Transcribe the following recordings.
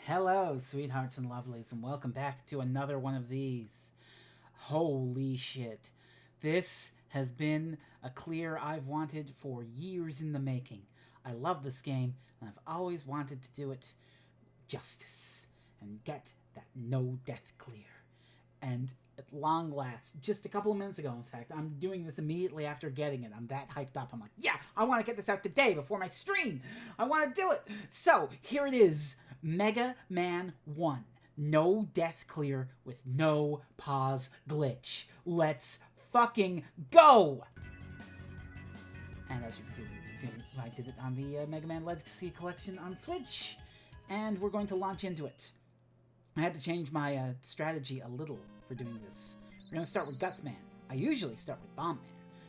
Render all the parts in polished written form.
Hello, sweethearts and lovelies, and welcome back to another one of these. Holy shit. This has been a clear I've wanted for years in the making. I love this game, and I've always wanted to do it justice and get that no death clear. And at long last, just a couple of minutes ago, in fact, I'm doing this immediately after getting it. I'm that hyped up. I'm like, yeah, I want to get this out today before my stream. I want to do it. So here it is, Mega Man 1. No death clear with no pause glitch. Let's fucking go! And as you can see, I did it on the Mega Man Legacy Collection on Switch. And we're going to launch into it. I had to change my strategy a little for doing this. We're going to start with Gutsman. I usually start with Bomb Man,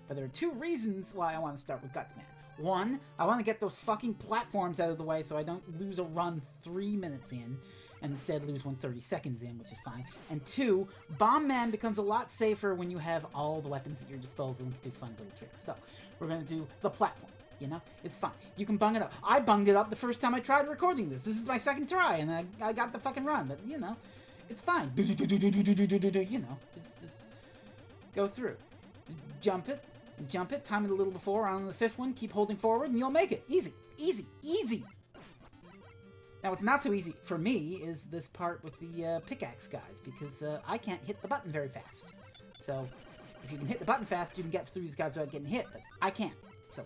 but there are two reasons why I want to start with Gutsman. One, I want to get those fucking platforms out of the way so I don't lose a run 3 minutes in, and instead lose one 30 seconds in, which is fine. And two, Bomb Man becomes a lot safer when you have all the weapons at your disposal and can do fun little tricks. So, we're going to do the platform. You know, it's fun. You can bung it up. I bunged it up the first time I tried recording this. This is my second try, and I got the fucking run. But, you know, it's fine. You know, just go through. Jump it, time it a little before. On the fifth one, keep holding forward, and you'll make it. Easy, easy, easy. Now, what's not so easy for me is this part with the pickaxe guys, because I can't hit the button very fast. So, if you can hit the button fast, you can get through these guys without getting hit, but I can't. So,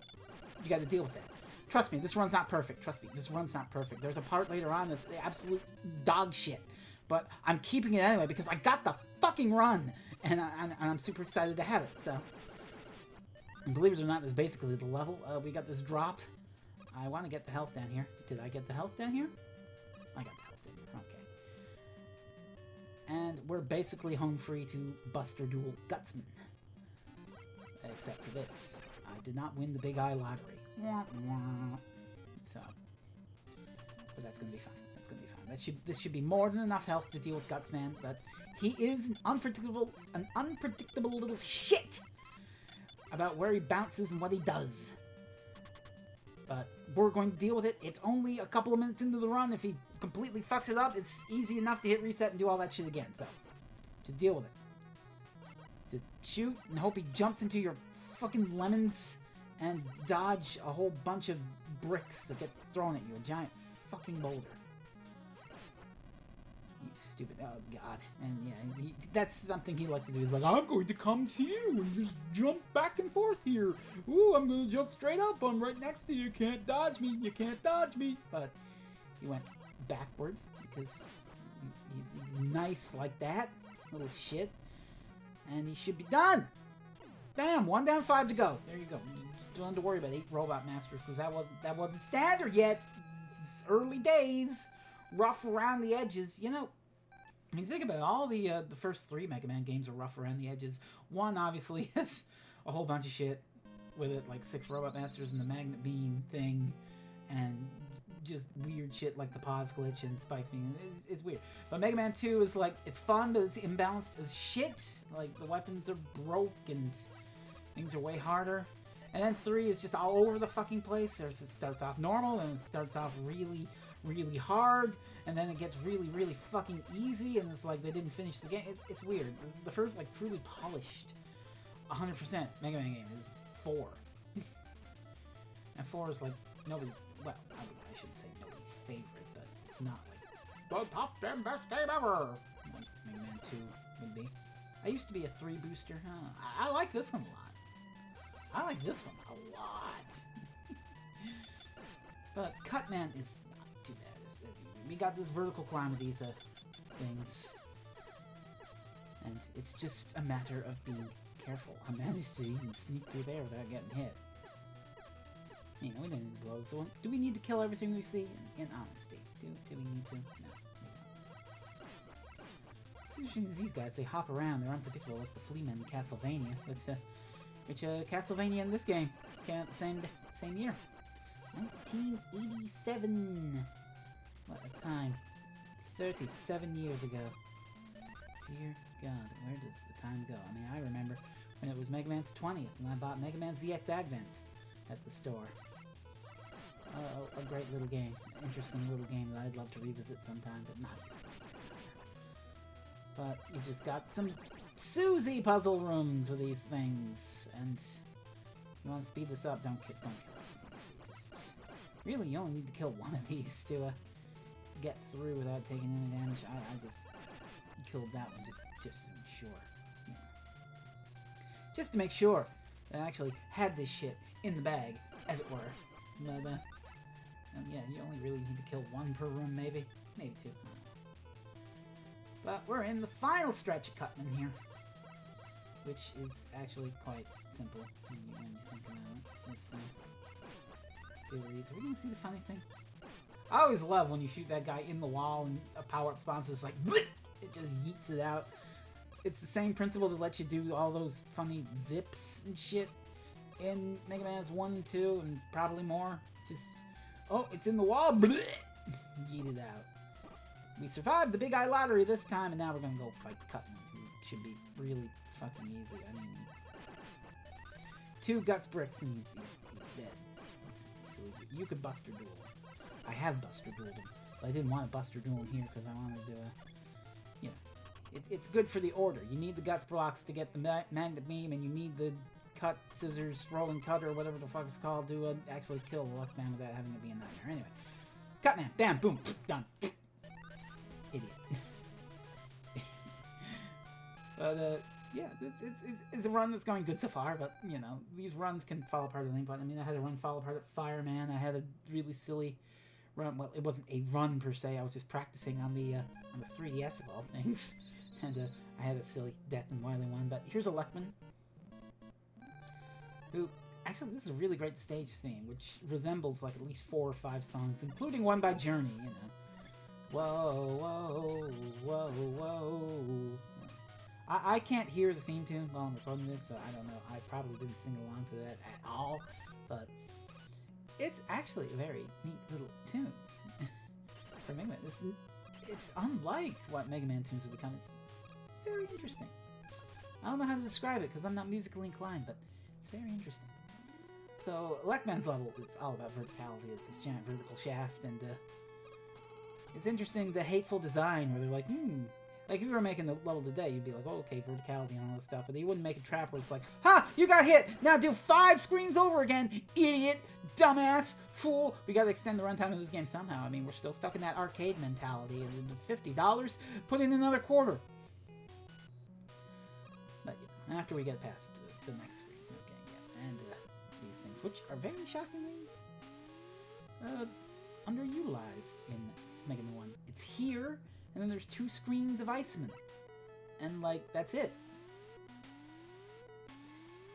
you got to deal with it. Trust me, this run's not perfect. Trust me, this run's not perfect. There's a part later on that's absolute dog shit. But I'm keeping it anyway because I got the fucking run. And I'm super excited to have it, so. And believe it or not, this is basically the level. We got this drop. I want to get the health down here. Did I get the health down here? I got the health down here. Okay. And we're basically home free to Buster Duel Gutsman. Except for this. I did not win the Big Eye Lottery. So, but that's gonna be fine. That's gonna be fine. This should be more than enough health to deal with Gutsman, but he is an unpredictable little shit about where he bounces and what he does. But we're going to deal with it. It's only a couple of minutes into the run. If he completely fucks it up, it's easy enough to hit reset and do all that shit again. So, just deal with it. Just shoot and hope he jumps into your fucking lemons and dodge a whole bunch of bricks that get thrown at you. A giant fucking boulder. You stupid... Oh, God. And, yeah, that's something he likes to do. He's like, I'm going to come to you and just jump back and forth here. Ooh, I'm going to jump straight up. I'm right next to you. You can't dodge me. You can't dodge me. But he went backwards because he's nice like that. Little shit. And he should be done. Bam! 1 down, 5 to go. There you go. Don't have to worry about 8 Robot Masters because that wasn't standard yet. It's early days. Rough around the edges. You know, I mean, think about it. All the first 3 Mega Man games are rough around the edges. 1 obviously has a whole bunch of shit with it, like 6 Robot Masters and the Magnet Beam thing, and just weird shit like the pause glitch and Spike's beam. It's weird. But Mega Man 2 is like, it's fun, but it's imbalanced as shit. Like, the weapons are broke and things are way harder. And then 3 is just all over the fucking place. It starts off normal, and it starts off really, really hard, and then it gets really, really fucking easy, and it's like they didn't finish the game. It's weird. The first, like, truly polished 100% Mega Man game is 4. And 4 is like nobody's, well, I shouldn't say nobody's favorite, but it's not like the top 10 best game ever, like Mega Man 2 would be. I used to be a 3 booster. I like this one a lot. I like this one a lot. But Cutman is not too bad. We got this vertical climb with these things. And it's just a matter of being careful. I managed to even sneak through there without getting hit. You know, we didn't need to blow this one. Do we need to kill everything we see? In honesty. Do we need to? No. It's interesting as these guys, they hop around. They're unpredictable like the Fleamen in Castlevania. But, which Castlevania in this game came out the same year. 1987. What a time. 37 years ago. Dear God, where does the time go? I mean, I remember when it was Mega Man's 20th, and I bought Mega Man ZX Advent at the store. A great little game. interesting little game that I'd love to revisit sometime, but not here. But you just got some Susie puzzle rooms with these things, and you want to speed this up, don't kill just really, you only need to kill one of these to get through without taking any damage. I just killed that one just to make sure. Yeah. Just to make sure that I actually had this shit in the bag, as it were. But, yeah, you only really need to kill one per room, maybe two. But we're in the final stretch of Cutman here, which is actually quite simple when you think about it. Just feel easy. Are we gonna see the funny thing? I always love when you shoot that guy in the wall and a power-up spawns, it's like, bleh! It just yeets it out. It's the same principle that lets you do all those funny zips and shit in Mega Man's 1 and 2, and probably more. Just, oh, it's in the wall, bleh! Yeet it out. We survived the Big Eye Lottery this time, and now we're gonna go fight Cutman, who should be really fucking easy. I mean, 2 guts bricks and he's dead. So you could Buster Duel him. I have Buster Dueled him, but I didn't want to Buster Duel him here because I wanted to, you know, it's good for the order. You need the guts blocks to get the magnet beam, and you need the cut, scissors, rolling cutter, or whatever the fuck it's called, to actually kill the Luckman without having to be a nightmare. Anyway, Cutman, bam, boom, done. Idiot. But, yeah, it's a run that's going good so far, but, you know, these runs can fall apart at any point. I mean, I had a run fall apart at Fireman. I had a really silly run. Well, it wasn't a run, per se. I was just practicing on the 3DS of all things. And, I had a silly Death and Wily one. But here's a Luckman, who, actually, this is a really great stage theme, which resembles, like, at least 4 or 5 songs, including one by Journey, you know. Whoa, whoa, whoa, whoa. I can't hear the theme tune while I'm recording this, so I don't know. I probably didn't sing along to that at all, but it's actually a very neat little tune for Mega Man. It's unlike what Mega Man tunes have become. It's very interesting. I don't know how to describe it because I'm not musically inclined, but it's very interesting. So, Luckman's level is all about verticality. It's this giant vertical shaft, and it's interesting, the hateful design, where they're like, like if you were making the level today, you'd be like, oh, okay, verticality and all this stuff, but they wouldn't make a trap where it's like, ha, you got hit, now do 5 screens over again, idiot, dumbass, fool. We gotta extend the runtime of this game somehow. I mean, we're still stuck in that arcade mentality, and $50, put in another quarter. But yeah, after we get past the next screen, okay, yeah, and these things, which are very shockingly underutilized in Mega Man 1. It's here, and then there's 2 screens of Iceman. And, like, that's it.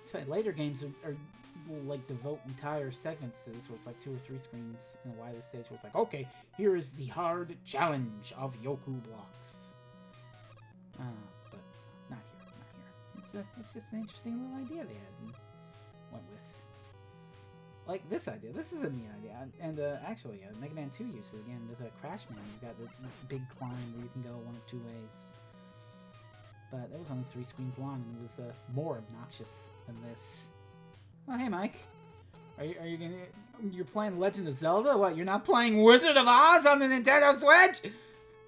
It's funny, later games will, like, devote entire segments to this, where it's like 2 or 3 screens in a wider stage, where it's like, okay, here is the hard challenge of Yoku blocks. But not here. It's just an interesting little idea they had and went with. Like this idea. This is a neat idea. And actually, Mega Man 2 used it again with Crash Man. You've got this big climb where you can go one of 2 ways. But it was only 3 screens long, and it was more obnoxious than this. Oh, hey, Mike. You're playing Legend of Zelda? What, you're not playing Wizard of Oz on the Nintendo Switch?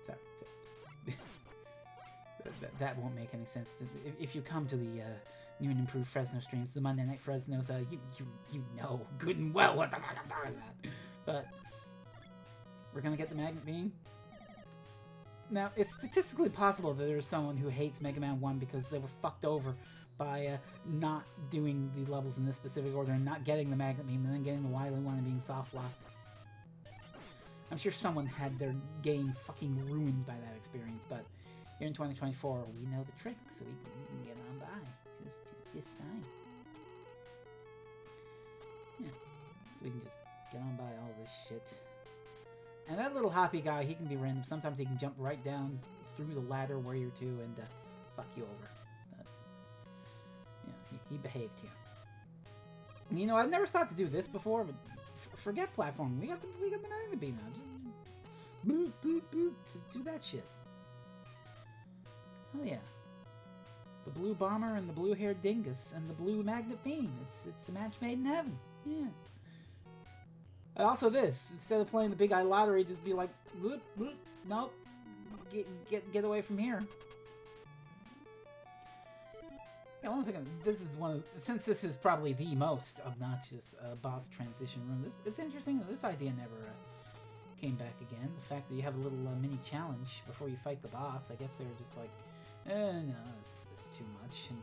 Sorry. that won't make any sense. If you come to the new and improved Fresno streams, the Monday Night Fresnos, you know good and well what the fuck I'm talking about. But we're gonna get the magnet beam. Now, it's statistically possible that there's someone who hates Mega Man 1 because they were fucked over by not doing the levels in this specific order and not getting the magnet beam and then getting the Wily one and being soft locked. I'm sure someone had their game fucking ruined by that experience, but here in 2024, we know the trick, so we can get on by. Just fine. Yeah. So we can just get on by all this shit. And that little hoppy guy, he can be random. Sometimes he can jump right down through the ladder warrior 2 and fuck you over. But, you know, he behaved here. And, you know, I've never thought to do this before, but forget platforming. We got the magnet beam now. Just boop, boop, boop. Just do that shit. Oh yeah. The blue bomber and the blue-haired dingus and the blue magnet beam. It's a match made in heaven. Yeah. But also this, instead of playing the big eye lottery, just be like, bloop, bloop, nope, get away from here. Yeah, one thing, this is since this is probably the most obnoxious boss transition room, it's interesting that this idea never came back again. The fact that you have a little mini challenge before you fight the boss, I guess they were just like, no, it's too much. And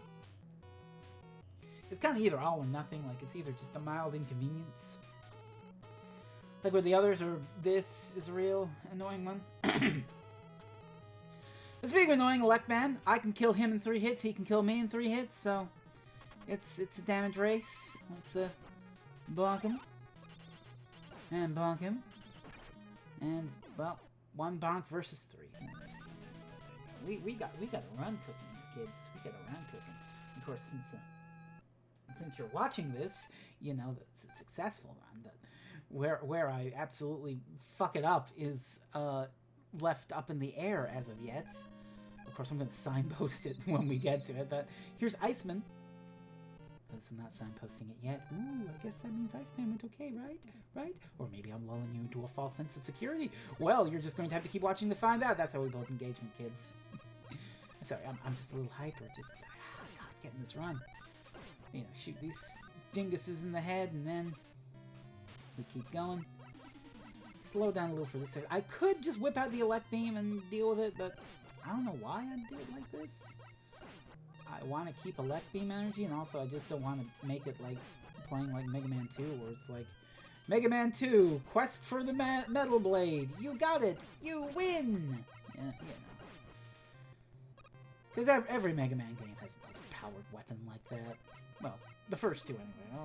it's kind of either all or nothing, like it's either just a mild inconvenience, like where the others, or this is a real annoying one. Speaking of annoying, Elect Man, I can kill him in 3 hits, he can kill me in 3 hits, so it's a damage race. Let's bonk him. And bonk him. And, well, 1 bonk versus 3. We got a run cooking, kids. We got a run cooking. Of course, since you're watching this, you know that it's a successful run. But where I absolutely fuck it up is left up in the air as of yet. Of course, I'm going to signpost it when we get to it, but here's Iceman. But I'm not signposting it yet. Ooh, I guess that means Iceman went okay, right? Right? Or maybe I'm lulling you into a false sense of security. Well, you're just going to have to keep watching to find out. That's how we build engagement, kids. Sorry, I'm just a little hyper. Just getting this run. You know, shoot these dinguses in the head, and then we keep going. Slow down a little for this. I could just whip out the Elect Beam and deal with it, but I don't know why I do it like this. I want to keep Elect Beam energy, and also I just don't want to make it like playing like Mega Man 2, where it's like, Mega Man 2, quest for the Metal Blade. You got it. You win. Yeah, you know. Because every Mega Man game has an overpowered weapon like that. Well, the first two anyway.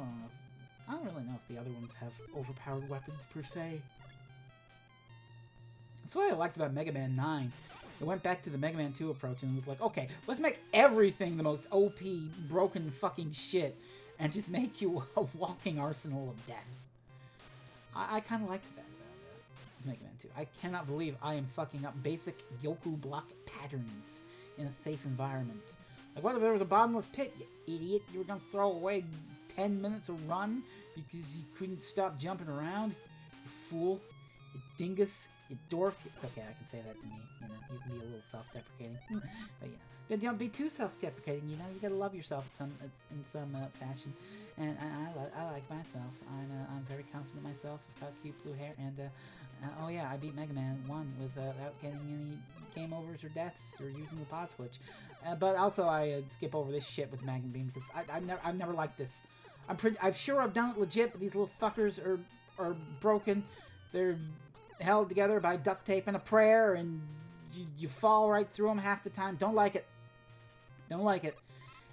I don't really know if the other ones have overpowered weapons per se. That's what I liked about Mega Man 9. It went back to the Mega Man 2 approach and was like, okay, let's make everything the most OP, broken fucking shit, and just make you a walking arsenal of death. I kind of liked that about Mega Man 2. I cannot believe I am fucking up basic Yoku block patterns in a safe environment. Like, what if there was a bottomless pit, you idiot? You were gonna throw away 10 minutes of run because you couldn't stop jumping around? You fool. You dingus. You dork. It's okay, I can say that to me. You know, you can be a little self-deprecating. But yeah, don't be too self-deprecating. You know, you gotta love yourself in some fashion. And I like myself. I'm very confident in myself. I've got cute blue hair. And oh yeah, I beat Mega Man 1 without getting any game overs or deaths or using the pause switch. But also I skip over this shit with Magnum Beam because I've never liked this. I'm sure I've done it legit, but these little fuckers are broken. They're held together by duct tape and a prayer, and you fall right through them half the time. Don't like it. Don't like it.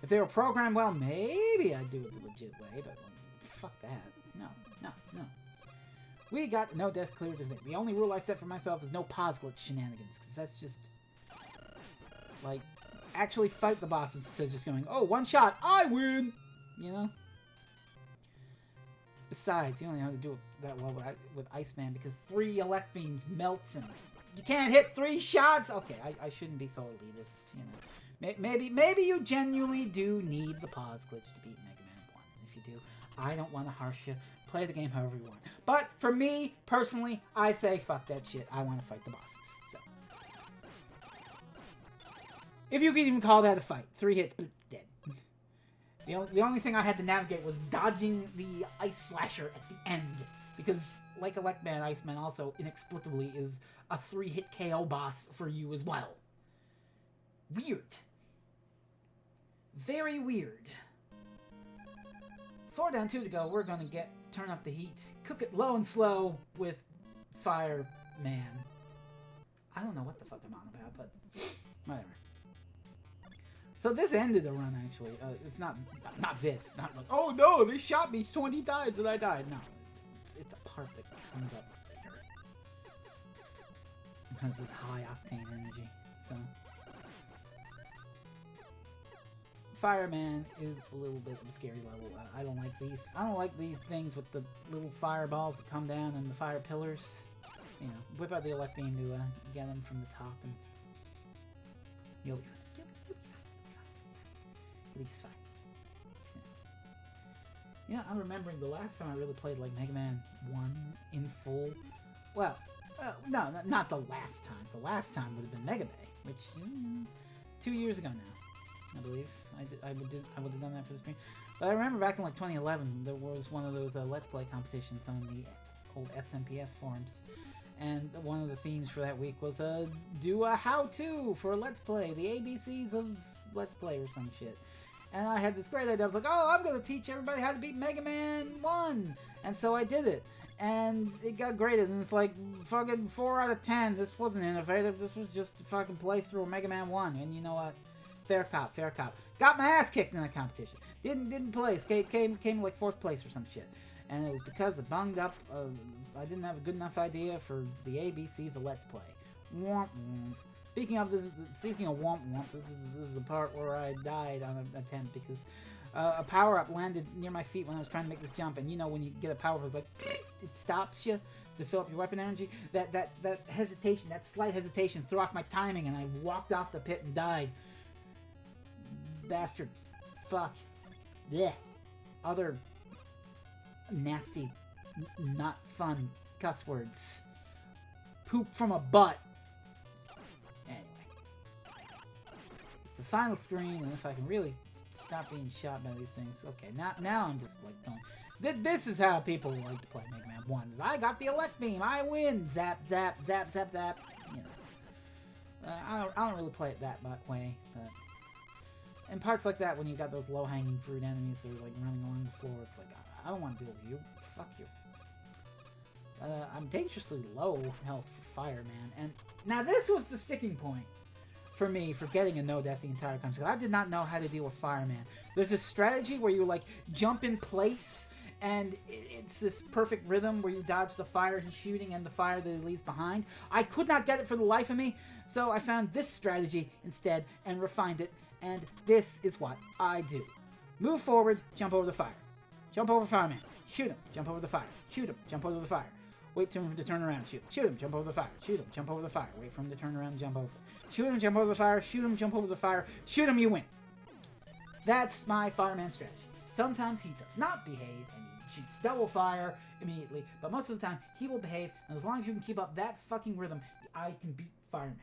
If they were programmed well, maybe I'd do it the legit way, but fuck that. No. We got no death clear today. The only rule I set for myself is no pause glitch shenanigans, because that's just, like, actually fight the bosses instead of just going, oh, one shot, I win! You know? Besides, you only have to do it that well with Iceman because 3 Elect Beams melts him. You can't hit 3 shots? Okay, I shouldn't be so elitist, you know. Maybe you genuinely do need the pause glitch to beat Mega Man 1. If you do, I don't want to harsh you. Play the game however you want. But for me, personally, I say fuck that shit. I want to fight the bosses. So, if you could even call that a fight. 3 hits, dead. The only thing I had to navigate was dodging the Ice Slasher at the end. Because, like Elect Man, Iceman also inexplicably is a 3-hit KO boss for you as well. Weird. Very weird. 4 down, 2 to go. We're gonna turn up the heat. Cook it low and slow with Fireman. I don't know what the fuck I'm on about, but whatever. So this ended the run, actually. It's not this. Not like, oh no, they shot me 20 times and I died. No, it's a part that comes up later. It has this high octane energy. So Fireman is a little bit of a scary level. I don't like these. I don't like these things with the little fireballs that come down and the fire pillars. You know, whip out the Elect Beam to get them from the top, and you'll be fine. You'll be just fine. Yeah, I'm remembering the last time I really played like Mega Man 1 in full. Well, no, not the last time. The last time would have been Mega Bay, which 2 years ago now, I believe. I would have done that for the stream. But I remember back in like 2011, there was one of those Let's Play competitions on the old SMPS forums, and one of the themes for that week was do a how-to for Let's Play, the ABCs of Let's Play or some shit. And I had this great idea. I was like, oh, I'm going to teach everybody how to beat Mega Man 1. And so I did it. And it got graded. And it's like, fucking 4 out of 10. This wasn't innovative. This was just a fucking playthrough of Mega Man 1. And you know what? Fair cop, fair cop. Got my ass kicked in that competition. Didn't place. Came like 4th place or some shit. And it was because I bunged up. I didn't have a good enough idea for the ABCs of Let's Play. Womp womp. Speaking of womp womp, this is the part where I died on an attempt because a power-up landed near my feet when I was trying to make this jump, and you know when you get a power-up, it's like it stops you to fill up your weapon energy. That hesitation, that slight hesitation, threw off my timing, and I walked off the pit and died. Bastard. Fuck. Yeah. Other nasty, not fun cuss words. Poop from a butt. The final screen, and if I can really stop being shot by these things. Okay, now I'm just like going. This is how people like to play Mega Man 1. I got the elect beam, I win. Zap, zap, zap, zap, zap. You know, I don't really play it that way. But in parts like that, when you got those low-hanging fruit enemies that are like running along the floor, it's like I don't want to deal with you. Fuck you. I'm dangerously low health for Fire Man, and now this was the sticking point for me for getting a no death the entire time. I did not know how to deal with Fireman. There's a strategy where you like jump in place and it's this perfect rhythm where you dodge the fire he's shooting and the fire that he leaves behind. I could not get it for the life of me, so I found this strategy instead and refined it, and this is what I do. Move forward, jump over the fire. Jump over Fireman. Shoot him, jump over the fire. Shoot him, jump over the fire. Wait for him to turn around, shoot. Shoot him, jump over the fire. Shoot him, jump over the fire. Wait for him to turn around and jump over. Shoot him, jump over the fire. Shoot him, jump over the fire. Shoot him, you win. That's my Fireman strategy. Sometimes he does not behave and he shoots double fire immediately, but most of the time he will behave, and as long as you can keep up that fucking rhythm, I can beat Fireman.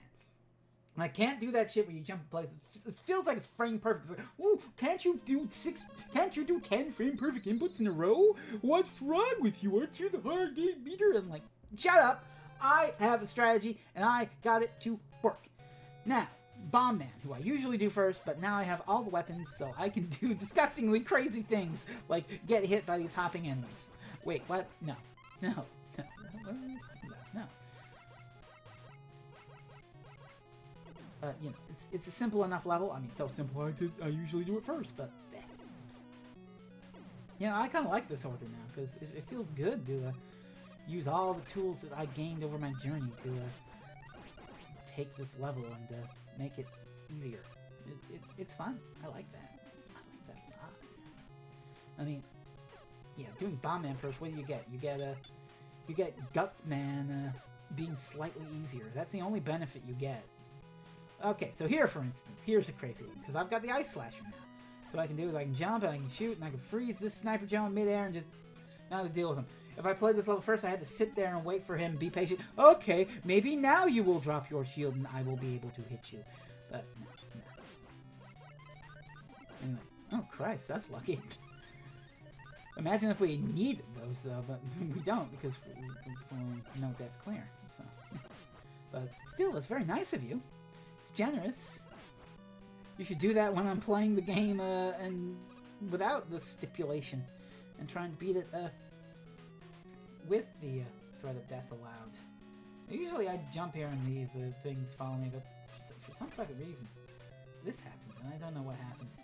And I can't do that shit where you jump in place. It feels like it's frame perfect. It's like, ooh, can't you do 10 frame perfect inputs in a row? What's wrong with you? Aren't you the hard game beater? And I'm like, shut up. I have a strategy, and I got it to work. Now, Bomb Man, who I usually do first, but now I have all the weapons, so I can do disgustingly crazy things, like get hit by these hopping enemies. Wait, what? No. You know, it's a simple enough level. I mean, so simple I usually do it first, but you know, I kind of like this order now because it feels good to use all the tools that I gained over my journey to take this level and make it easier. It's fun. I like that. I like that a lot. I mean, yeah, doing Bomb Man first. What do you get? You get Guts Man being slightly easier. That's the only benefit you get. Okay, so here, for instance, here's a crazy one, because I've got the Ice Slasher now. So what I can do is I can jump, and I can shoot, and I can freeze this Sniper Joe in midair, and just not to deal with him. If I played this level first, I had to sit there and wait for him, be patient. Okay, maybe now you will drop your shield, and I will be able to hit you. But, no. Anyway. Oh, Christ, that's lucky. Imagine if we needed those, though, but we don't, because we're no death clear. So. But still, it's very nice of you. It's generous. You should do that when I'm playing the game and without the stipulation and trying to beat it with the threat of death allowed. Usually I jump here and these things follow me, but for some fucking reason this happened and I don't know what happened.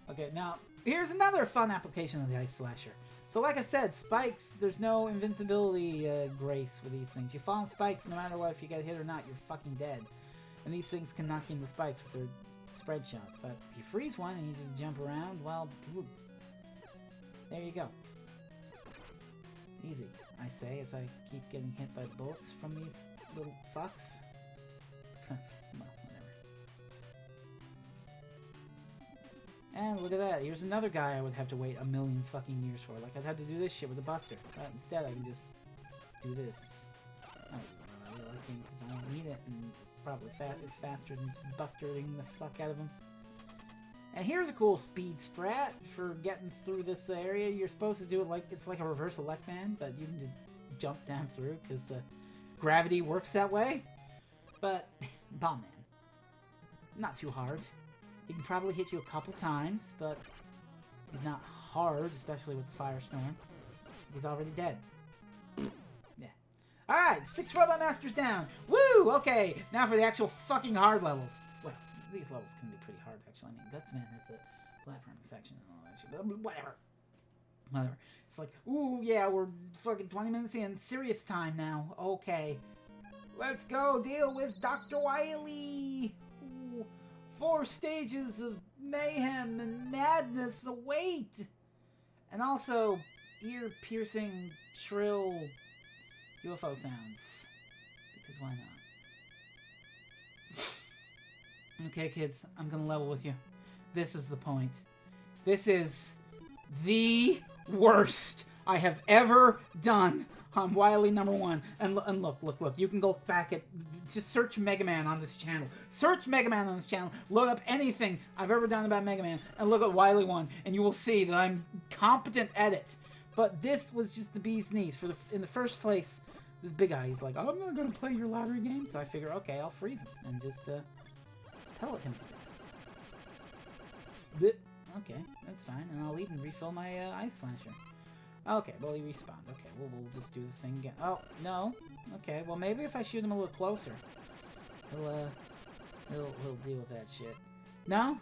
Okay, now here's another fun application of the Ice Slasher. So like I said, spikes, there's no invincibility grace with these things. You fall on spikes no matter what, if you get hit or not, you're fucking dead. And these things can knock you in the spikes with their spread shots. But if you freeze one and you just jump around, well, whoop. There you go. Easy, I say, as I keep getting hit by bullets from these little fucks. Well, whatever. And look at that. Here's another guy I would have to wait a million fucking years for. Like, I'd have to do this shit with a buster. But instead, I can just do this. I don't really like it because I don't need it, and it's probably it's faster than just bustering the fuck out of them. And here's a cool speed strat for getting through this area. You're supposed to do it like it's like a reverse elect man, but you can just jump down through because gravity works that way. But Bomb Man, not too hard. He can probably hit you a couple times, but he's not hard, especially with the Firestorm. He's already dead. Yeah. Alright, 6 Robot Masters down. Woo! Okay, now for the actual fucking hard levels. Well, these levels can be pretty hard, actually. I mean, Gutsman has a platforming section and all that shit, but whatever. Whatever. It's like, ooh, yeah, we're fucking 20 minutes in. Serious time now. Okay. Let's go deal with Dr. Wily. Ooh. 4 stages of mayhem and madness await. And also, ear-piercing, shrill UFO sounds. Because why not? Okay, kids, I'm gonna level with you. This is the point. This is the worst I have ever done on Wily #1. And look. You can go back at... Just search Mega Man on this channel. Search Mega Man on this channel. Look up anything I've ever done about Mega Man. And look at Wily 1. And you will see that I'm competent at it. But this was just the bee's knees. In the first place, this big guy, he's like, I'm not going to play your lottery game. So I figure, okay, I'll freeze him. And just pellet him to death. Okay, that's fine. And I'll even refill my Ice Slasher. Okay, well, he respawned. Okay, we'll just do the thing again. Oh, no. Okay, well, maybe if I shoot him a little closer, he'll deal with that shit. No?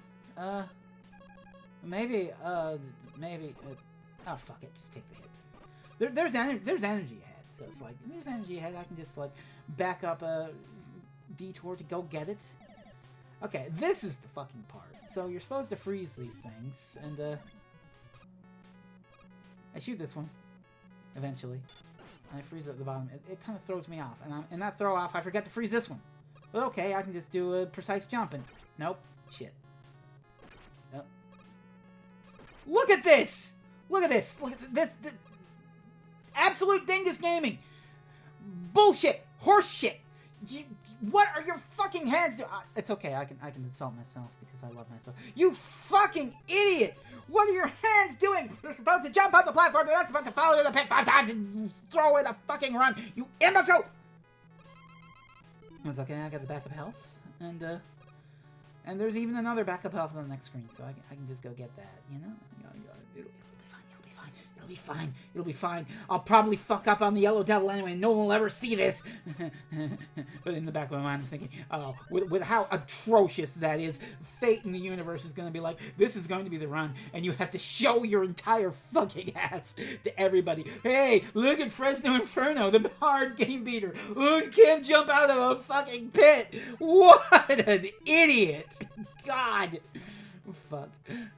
Maybe, oh, fuck it. Just take the hit. There's energy ahead. So it's like, there's energy ahead. I can just, like, back up a detour to go get it. Okay, this is the fucking part. So you're supposed to freeze these things, and, I shoot this one, eventually, and I freeze it at the bottom. It kind of throws me off, and in that throw off, I forget to freeze this one. But okay, I can just do a precise jump, and nope, shit. Nope. Look at this! Look at this! Look at this! Absolute dingus gaming! Bullshit! Horse shit! What are your fucking hands doing? It's okay, I can insult myself because I love myself. You fucking idiot! What are your hands doing? You're supposed to jump on the platform, you're not supposed to follow the pit 5 times and throw away the fucking run, you imbecile! It's okay, I got the backup health, and there's even another backup health on the next screen, so I can just go get that, you know? It'll be fine. It'll be fine. I'll probably fuck up on the Yellow Devil anyway. No one will ever see this. But in the back of my mind, I'm thinking, oh, with how atrocious that is, fate in the universe is going to be like, this is going to be the run, and you have to show your entire fucking ass to everybody. Hey, look at Fresno Inferno, the hard game beater. Look, can't jump out of a fucking pit. What an idiot. God. Fuck.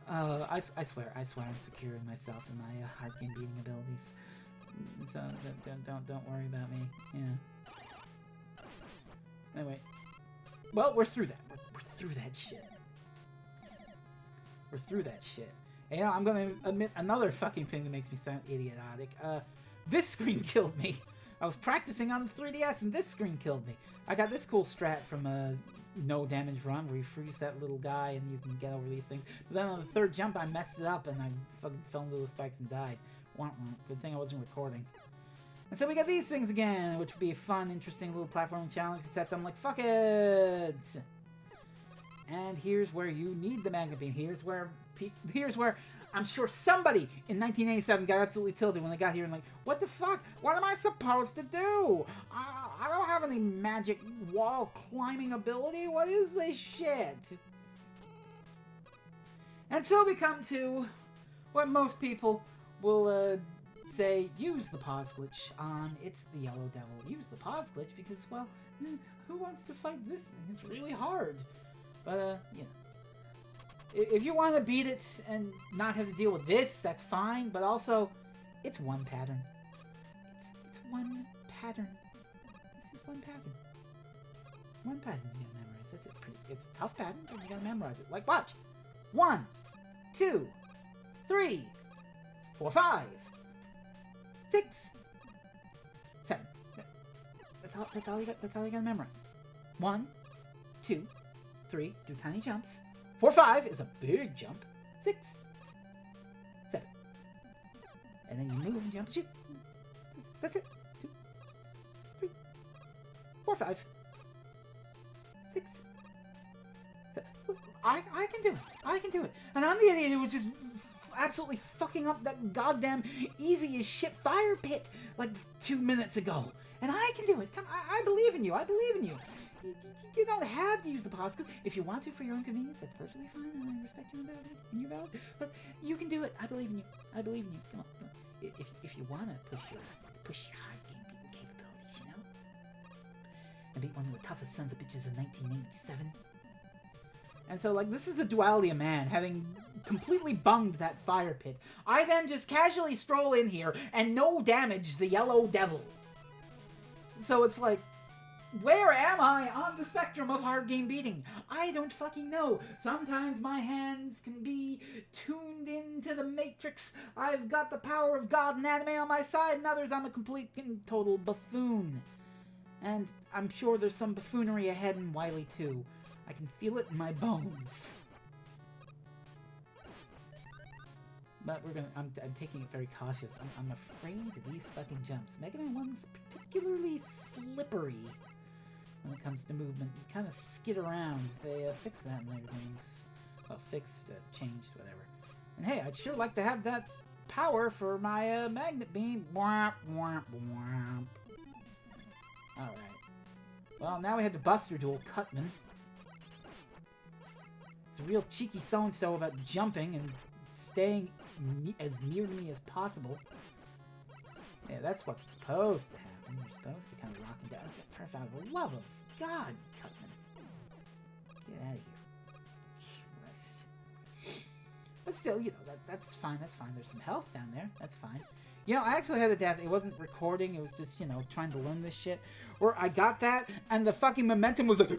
I swear I'm secure in myself and my hard game beating abilities. So don't worry about me. Yeah. Anyway, well, we're through that. We're through that shit. We're through that shit. And, you know, I'm gonna admit another fucking thing that makes me sound idiotic. This screen killed me. I was practicing on the 3DS and this screen killed me. I got this cool strat from No Damage Run where you freeze that little guy and you can get over these things. But then on the third jump I messed it up and I fucking fell into those spikes and died. Good thing I wasn't recording. And so we got these things again, which would be a fun, interesting little platforming challenge, except I'm like, fuck it! And here's where you need the magnet beam. Here's where I'm sure somebody in 1987 got absolutely tilted when they got here and like, what the fuck? What am I supposed to do? I don't have any magic wall climbing ability. What is this shit? And so we come to what most people will say, use the pause glitch on It's the Yellow Devil. Use the pause glitch because, well, who wants to fight this thing? It's really hard. But, you know. If you want to beat it and not have to deal with this, that's fine. But also, it's one pattern. It's one pattern. This is one pattern. One pattern you gotta memorize. That's it. It's a tough pattern, but you gotta memorize it. Like, watch. 1, 2, 3, 4, 5, 6, 7. That's all you got. That's all you got to memorize. 1, 2, 3. Do tiny jumps. 4, 5 is a big jump. 6, 7. And then you move and jump and shoot. That's it. 2, 3, 4, 5, 6, 7. I can do it. I can do it. And I'm the idiot who was just absolutely fucking up that goddamn easy as shit fire pit like 2 minutes ago. And I can do it. Come, I believe in you. I believe in you. You don't have to use the pause, because if you want to for your own convenience, that's perfectly fine, and I respect you and you're valid. But you can do it. I believe in you. I believe in you. Come on. Come on. If you want to push your hard game beating capabilities, you know, and beat one of the toughest sons of bitches in 1987. And so, like, this is the duality of man, having completely bunged that fire pit. I then just casually stroll in here and no damage the yellow devil. So it's like, where am I on the spectrum of hard game beating? I don't fucking know. Sometimes my hands can be tuned into the Matrix. I've got the power of God and anime on my side, and others I'm a complete and total buffoon. And I'm sure there's some buffoonery ahead in Wily 2. I can feel it in my bones. But I'm taking it very cautious. I'm afraid of these fucking jumps. Mega Man 1's particularly slippery when it comes to movement. You kind of skid around. They fixed that in later games. Well, fixed, changed, whatever. And hey, I'd sure like to have that power for my magnet beam. Womp, womp, womp. Alright. Well, now we had the Buster Duel Cutman. It's a real cheeky so-and-so about jumping and staying as near to me as possible. Yeah, that's what's supposed to happen. You're supposed to kind of rock him down. For the love of God, Cutman. Get out of here. Christ. But still, you know, that's fine. That's fine. There's some health down there. That's fine. You know, I actually had a death. It wasn't recording. It was just, you know, trying to learn this shit. Where I got that, and the fucking momentum was like...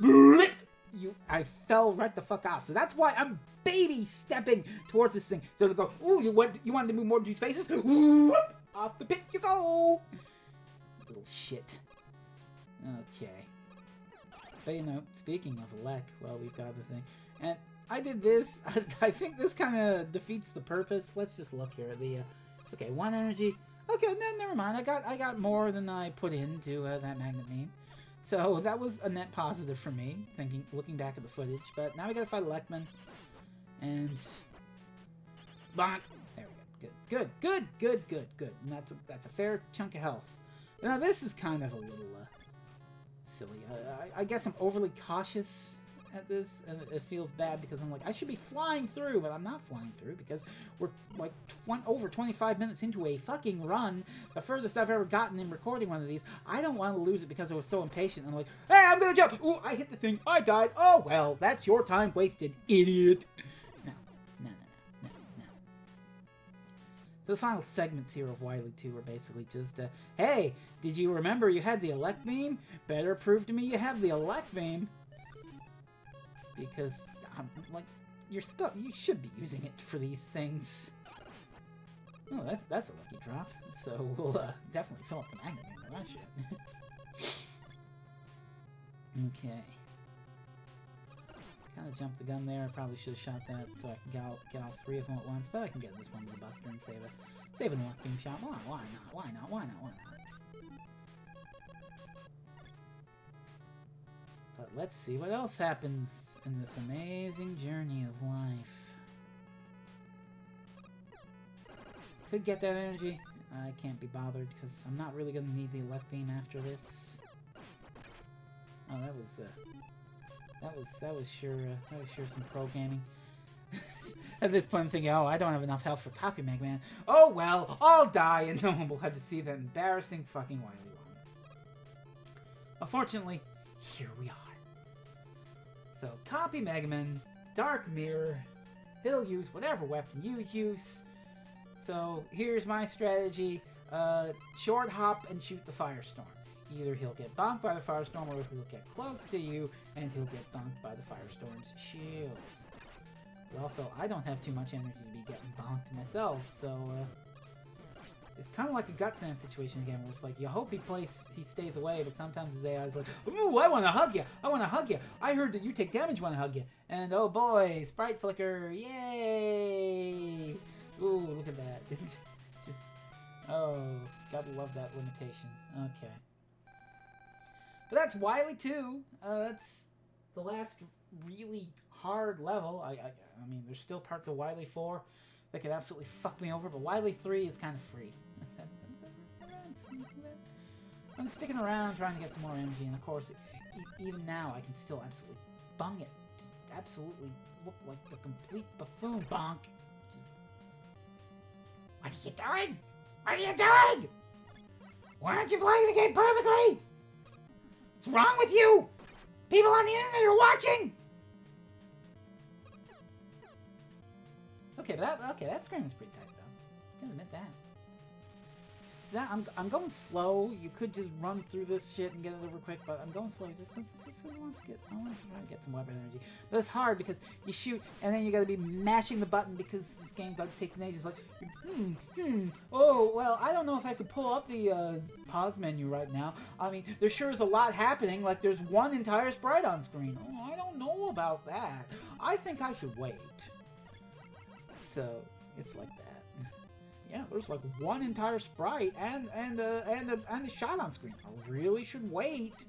I fell right the fuck off. So that's why I'm baby stepping towards this thing. So to go, ooh, you wanted to move more than 2 spaces? Whoop, off the pit you go! Little shit. Okay. But, you know, speaking of Elec, well, we've got the thing. And I did this. I think this kind of defeats the purpose. Let's just look here. Okay, 1 energy. Okay, no, never mind. I got more than I put into that magnet beam. So that was a net positive for me, looking back at the footage. But now we gotta fight Electman. And... bonk! There we go. Good. And that's a fair chunk of health. Now this is kind of a little silly. I guess I'm overly cautious at this, and it feels bad because I'm like, I should be flying through, but I'm not flying through because we're like over 25 minutes into a fucking run, the furthest I've ever gotten in recording one of these. I don't want to lose it because I was so impatient. I'm like, hey, I'm gonna jump! Ooh, I hit the thing, I died! Oh, well, that's your time wasted, idiot! No. So the final segments here of Wily 2 are basically just, hey, did you remember you had the Elec beam? Better prove to me you have the Elec beam. Because, like, you should be using it for these things. Oh, that's a lucky drop. So we'll definitely fill up the magnet beam for that shit. Okay. Kind of jumped the gun there. I probably should have shot that so I can get all 3 of them at once. But I can get this one to the Buster and save an Elec beam shot. Why not? But let's see what else happens in this amazing journey of life. Could get that energy. I can't be bothered because I'm not really going to need the Elec beam after this. Oh, that was sure some pro gaming. At this point I'm thinking, oh, I don't have enough health for Copy Mega Man. Oh well, I'll die and no one will have to see that embarrassing fucking Wily 1. Unfortunately, here we are. So, Copy Mega Man, Dark Mirror, he'll use whatever weapon you use. So, here's my strategy. Short hop and shoot the Firestorm. Either he'll get bonked by the Firestorm or he'll get close to you and he'll get bonked by the Firestorm's shield. But also, I don't have too much energy to be getting bonked myself, so it's kind of like a Gutsman situation again, where it's like, you hope he stays away, but sometimes his AI is like, ooh, I want to hug you, I want to hug you, I heard that you take damage when I hug you, and oh boy, sprite flicker, yay! Ooh, look at that. It's just, oh, gotta love that limitation. Okay. But that's Wily 2. That's the last really hard level. I mean, there's still parts of Wily 4 that could absolutely fuck me over, but Wily 3 is kind of free. I'm sticking around trying to get some more energy, and of course, even now, I can still absolutely bung it. Just absolutely look like the complete buffoon. Bonk. What are you doing? What are you doing? Why aren't you playing the game perfectly? What's wrong with you? People on the internet are watching! Okay, that screen was pretty tight, though. Gotta admit that. So now I'm going slow. You could just run through this shit and get it over quick, but I'm going slow just because I want to try to get some weapon energy. But it's hard because you shoot and then you gotta be mashing the button because this game takes an age. It's like, oh, well, I don't know if I could pull up the pause menu right now. I mean, there sure is a lot happening. Like, there's one entire sprite on screen. Oh, I don't know about that. I think I should wait. So, it's like that. Yeah, there's like one entire sprite and a shot on screen. I really should wait.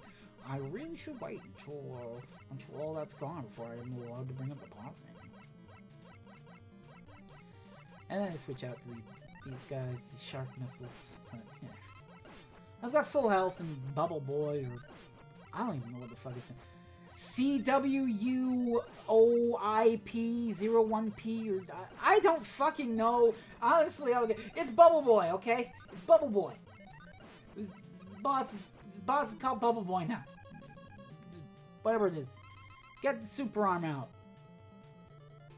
I really should wait until all that's gone before I'm allowed to bring up the pause menu. And then I switch out to these guys, the shark missiles. But, yeah. I've got full health and Bubble Boy, or I don't even know what the fuck it's in. CWUOIP01P, or I don't fucking know. Honestly, it's Bubble Boy, okay? It's Bubble Boy. His boss is called Bubble Boy now. Whatever it is. Get the super arm out.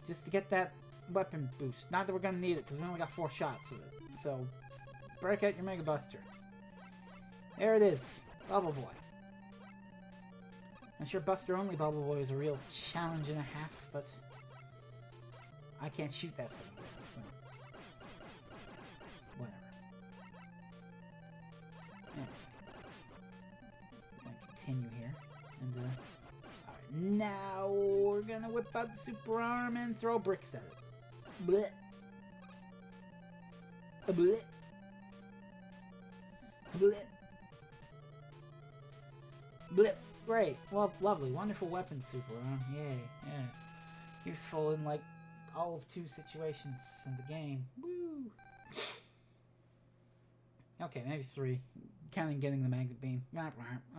Just to get that weapon boost. Not that we're gonna need it, because we only got 4 shots of it. So, break out your Mega Buster. There it is. Bubble Boy. I'm sure Buster Only Bubble Boy is a real challenge and a half, but I can't shoot that thing, so whatever. Anyway, I'm gonna continue here, and alright, now we're gonna whip out the super arm and throw bricks at it. Blech. Blech. Blech. Blech. Great. Well, lovely. Wonderful weapon, super arm. Yay. Yeah. Useful in, like, all of 2 situations in the game. Woo! Okay, maybe 3. Counting getting the magnet beam.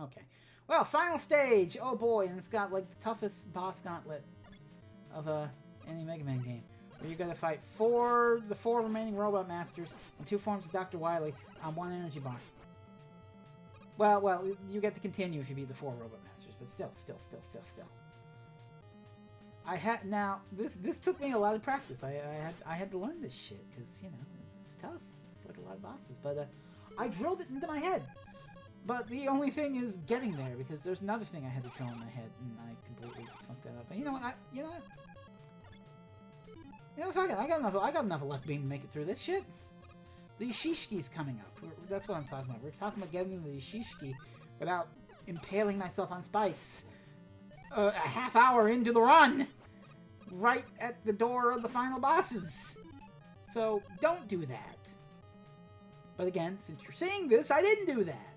Okay. Well, final stage! Oh boy, and it's got, like, the toughest boss gauntlet of any Mega Man game. Where you gotta fight the 4 remaining Robot Masters and 2 forms of Dr. Wily on 1 energy bar. Well, you get to continue if you beat the 4 Robot Masters, but still. Now this took me a lot of practice. I had to learn this shit because you know it's tough. It's like a lot of bosses, but I drilled it into my head. But the only thing is getting there because there's another thing I had to drill in my head, and I completely fucked that up. But you know what? Fuck it. I got enough luck beam to make it through this shit. The Yashishki's coming up. That's what I'm talking about. We're talking about getting the Yashishki without impaling myself on spikes. A half hour into the run! Right at the door of the final bosses. So, don't do that. But again, since you're seeing this, I didn't do that.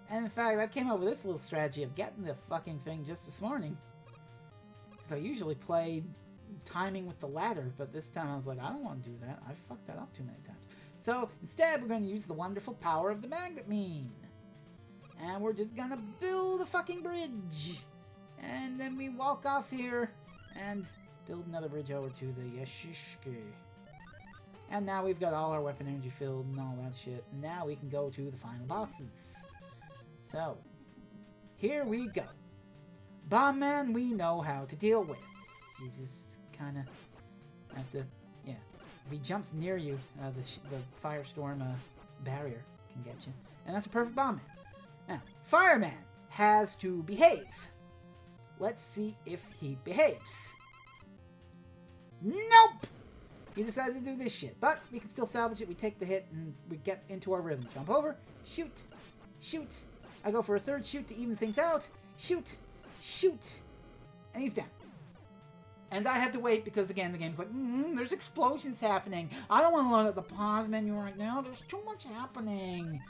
And in fact, I came up with this little strategy of getting the fucking thing just this morning. Because I usually play timing with the ladder, but this time I was like, I don't want to do that. I fucked that up too many times. So, instead, we're going to use the wonderful power of the magnet beam. And we're just going to build a fucking bridge. And then we walk off here and build another bridge over to the Yashishki. And now we've got all our weapon energy filled and all that shit. Now we can go to the final bosses. So, here we go. Bomb Man we know how to deal with. You just kind of have to, yeah. If he jumps near you, the firestorm barrier can get you. And that's a perfect bomb man. Now, Fireman has to behave. Let's see if he behaves. Nope! He decided to do this shit. But we can still salvage it. We take the hit and we get into our rhythm. Jump over. Shoot. Shoot. I go for a third shoot to even things out. Shoot. Shoot. And he's down. And I have to wait because, again, the game's like, there's explosions happening. I don't want to load up the pause menu right now. There's too much happening.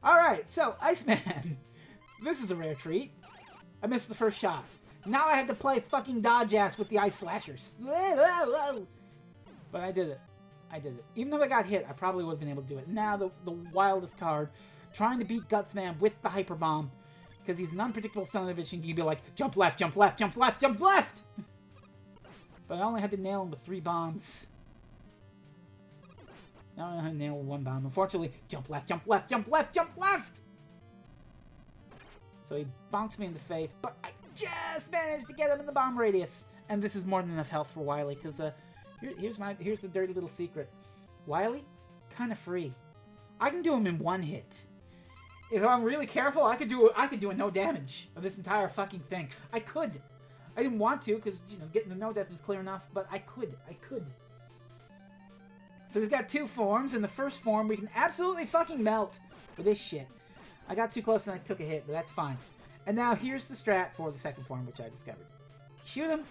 Alright, so, Iceman. This is a rare treat. I missed the first shot. Now I have to play fucking dodge ass with the ice slashers. But I did it. I did it. Even though I got hit, I probably would have been able to do it. Now the wildest card, trying to beat Gutsman with the hyper bomb, because he's an unpredictable son of a bitch, and you'd be like, jump left, jump left, jump left, jump left! But I only had to nail him with 3 bombs. Now I only had to nail 1 bomb. Unfortunately, jump left, jump left, jump left, jump left! So he bonks me in the face, but I just managed to get him in the bomb radius. And this is more than enough health for Wily, because here's the dirty little secret. Wily, kind of free. I can do him in 1 hit. If I'm really careful, I could do a no damage of this entire fucking thing. I could. I didn't want to, because, you know, getting the no death is clear enough, but I could. So he's got 2 forms. In the first form, we can absolutely fucking melt for this shit. I got too close and I took a hit, but that's fine. And now here's the strat for the second form, which I discovered. Shoot him,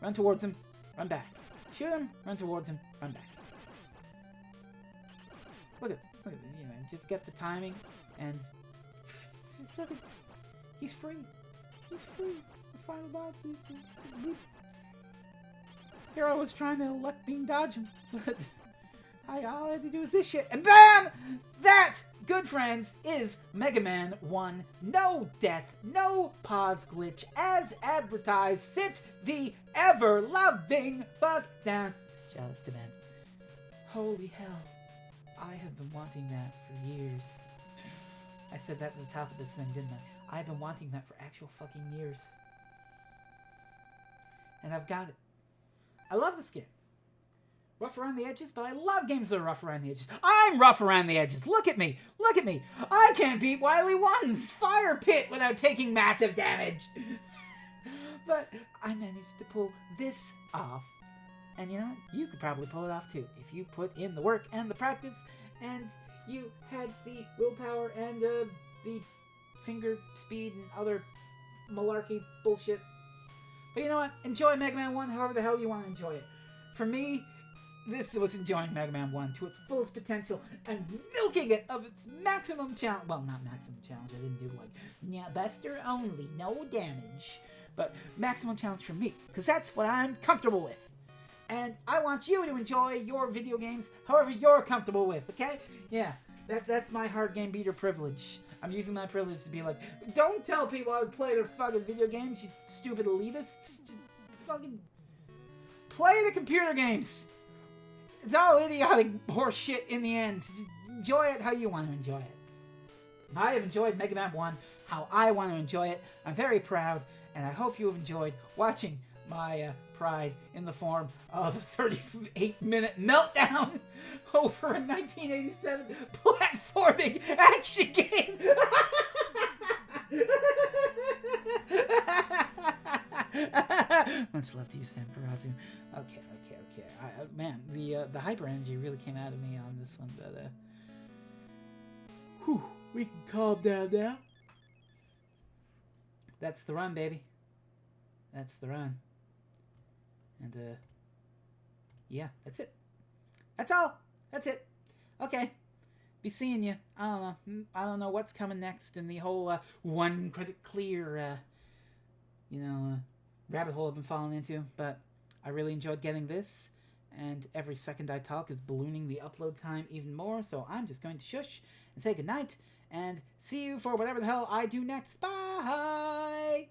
run towards him, run back. Shoot him, run towards him, run back. Look at you know, just get the timing, and look at, he's free. He's free. The final boss is here. I was trying to luck beam dodge him, but all I had to do is this shit, and BAM! That, good friends, is Mega Man 1. No death, no pause glitch, as advertised. Sit the ever-loving fuck down. Jealous demand. Holy hell. I have been wanting that for years. I said that at the top of this thing, didn't I? I've been wanting that for actual fucking years. And I've got it. I love this game. Rough around the edges, but I love games that are rough around the edges. I'm rough around the edges. Look at me. Look at me. I can't beat Wily 1's fire pit without taking massive damage. But I managed to pull this off. And you know what? You could probably pull it off too. If you put in the work and the practice, and you had the willpower and the finger speed and other malarkey bullshit. But you know what? Enjoy Mega Man 1 however the hell you want to enjoy it. For me, this was enjoying Mega Man 1 to its fullest potential and milking it of its maximum challenge. Well, not maximum challenge. I didn't do buster only, no damage. But maximum challenge for me, because that's what I'm comfortable with. And I want you to enjoy your video games however you're comfortable with, okay? Yeah, that's my hard game beater privilege. I'm using my privilege to be like, don't tell people how to play their fucking video games, you stupid elitists. Just fucking play the computer games. It's all idiotic horse shit in the end. Just enjoy it how you want to enjoy it. I have enjoyed Mega Man 1 how I want to enjoy it. I'm very proud, and I hope you have enjoyed watching my pride in the form of a 38-minute meltdown over a 1987 platforming action game. Much love to you, Sam Parazu. Okay. Man, the hyper energy really came out of me on this one, but we can calm down now. That's the run, baby. That's the run. And yeah, that's it. That's all. That's it. Okay. Be seeing you. I don't know what's coming next in the whole one credit clear rabbit hole I've been falling into, but I really enjoyed getting this, and every second I talk is ballooning the upload time even more, so I'm just going to shush and say goodnight, and see you for whatever the hell I do next. Bye!